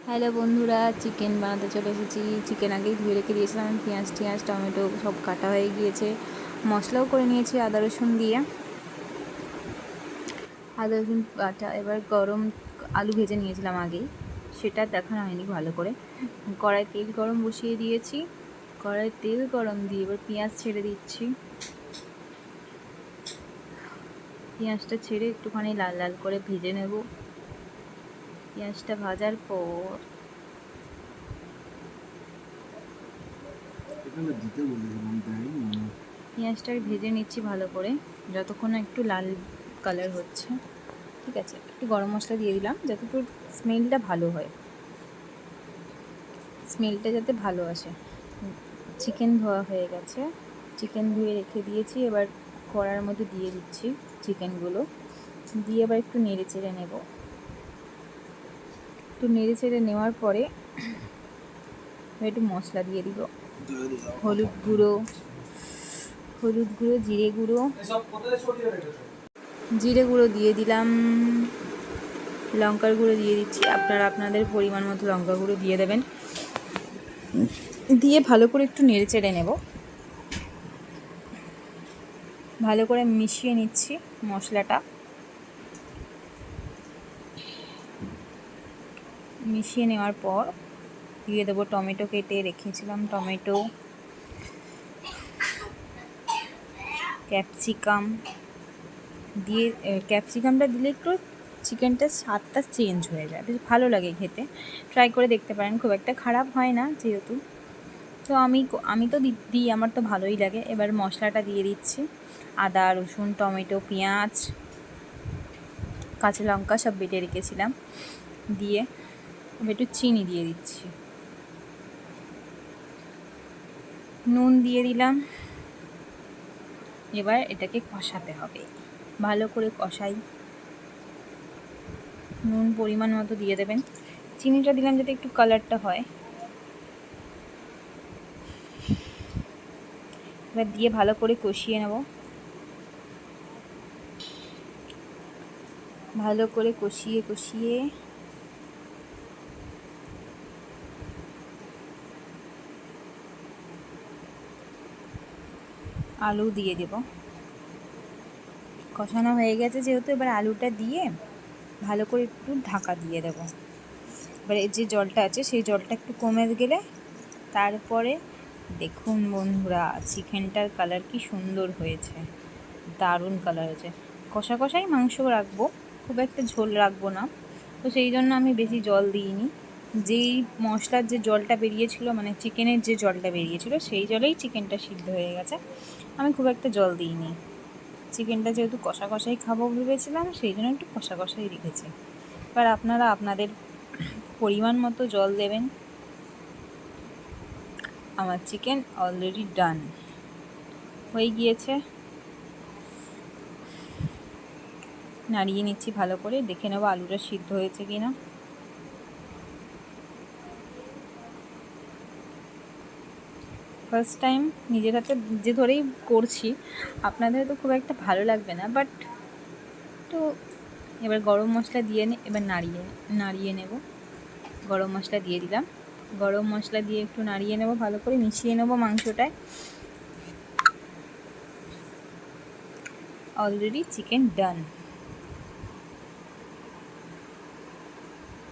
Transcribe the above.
Hello বন্ধুরা, chicken বানাতে চলে এসেছি। চিকেন আগেই ধুয়ে রেখে দিয়েছিলাম। পেঁয়াজ টিয়াজ টমেটো সব কাটা হয়ে গিয়েছে, মশলাও করে নিয়েছি আদা রসুন দিয়ে। আদা রসুন বাটা। এবার গরম আলু ভেজে নিয়েছিলাম আগেই, সেটা দেখানো হয়নি ভালো করে। কড়াই তেল গরম বসিয়ে দিয়েছি। কড়াই তেল গরম দিয়ে এবার পেঁয়াজ ছেড়ে দিচ্ছি। পেঁয়াজটা ছেড়ে একটুখানি লাল লাল করে ভেজে নেব। পেঁয়াজটা ভাজার পর পেঁয়াজটা ভেজে নিচ্ছি ভালো করে, যতক্ষণ না একটু লাল কালার হচ্ছে। ঠিক আছে, একটু গরম মশলা দিয়ে দিলাম যাতে একটু স্মেলটা ভালো হয়, স্মেলটা যাতে ভালো আসে। চিকেন ধোয়া হয়ে গেছে, চিকেন ধুয়ে রেখে দিয়েছি। এবার কড়ার মধ্যে দিয়ে দিচ্ছি চিকেনগুলো, দিয়ে এবার একটু নেড়ে চেড়ে নেব। একটু নেড়ে চেড়ে নেওয়ার পরে একটু মশলা দিয়ে দিব। হলুদ গুঁড়ো, জিরে গুঁড়ো দিয়ে দিলাম। লঙ্কার গুঁড়ো দিয়ে দিচ্ছি, আপনারা আপনাদের পরিমাণ মতো লঙ্কা গুঁড়ো দিয়ে দেবেন। দিয়ে ভালো করে একটু নেড়ে চেড়ে নেব। ভালো করে মিশিয়ে নিচ্ছি মশলাটা। মিশিয়ে নেওয়ার পর দিয়ে দেবো টমেটো, কেটে রেখেছিলাম টমেটো, ক্যাপসিকাম দিয়ে। ক্যাপসিকামটা দিলে একটু চিকেনটার স্বাদটা চেঞ্জ হয়ে যায়, বেশ ভালো লাগে খেতে। ট্রাই করে দেখতে পারেন, খুব একটা খারাপ হয় না যেহেতু। তো আমি তো দিই, আমার তো ভালোই লাগে। এবার মশলাটা দিয়ে দিচ্ছি, আদা রসুন টমেটো পেঁয়াজ কাঁচা লঙ্কা সব বেটে রেখেছিলাম দিয়ে। একটু চিনি দিয়ে দিচ্ছি, নুন দিয়ে দিলাম। এবার এটাকে কষাতে হবে, ভালো করে কষাই। নুন পরিমাণ মতো দিয়ে দেবেন, চিনিটা দিলাম যাতে একটু কালারটা হয়। এবার দিয়ে ভালো করে কষিয়ে নেব। ভালো করে কষিয়ে আলু দিয়ে দেব। কষানো হয়ে গেছে যেহেতু, এবার আলুটা দিয়ে ভালো করে একটু ঢাকা দিয়ে দেব। এবার যে জলটা আছে সেই জলটা একটু কমে গেলে তারপরে দেখুন বন্ধুরা, চিকেনটার কালার কি সুন্দর হয়েছে, দারুণ কালার হয়েছে। কষা কষাই মাংস রাখবো, খুব একটা ঝোল রাখবো না। তো সেই জন্য আমি বেশি জল দিইনি। যেই মশলার যে জলটা বেরিয়েছিল, মানে চিকেনের যে জলটা বেরিয়েছিল, সেই জলেই চিকেনটা সিদ্ধ হয়ে গেছে। আমি খুব একটা জল দিইনি। চিকেনটা যেহেতু কষা কষাই খাবো ভেবেছিলাম, সেই জন্য একটু কষা কষাই রেখেছি। এবার আপনারা আপনাদের পরিমাণ মতো জল দেবেন। আমার চিকেন অলরেডি ডান হয়ে গিয়েছে। নাড়িয়ে নিচ্ছি ভালো করে, দেখে নেবো আলুটা সিদ্ধ হয়েছে কিনা। ফার্স্ট টাইম নিজের হাতে যে ধরেই করছি, আপনাদের তো খুব একটা ভালো লাগবে না, বাট তো এবার গরম মশলা দিয়ে এবার নাড়িয়ে নেব। গরম মশলা দিয়ে দিলাম, গরম মশলা দিয়ে একটু নাড়িয়ে নেব, ভালো করে মিশিয়ে নেব মাংসটায়। অলরেডি চিকেন ডান।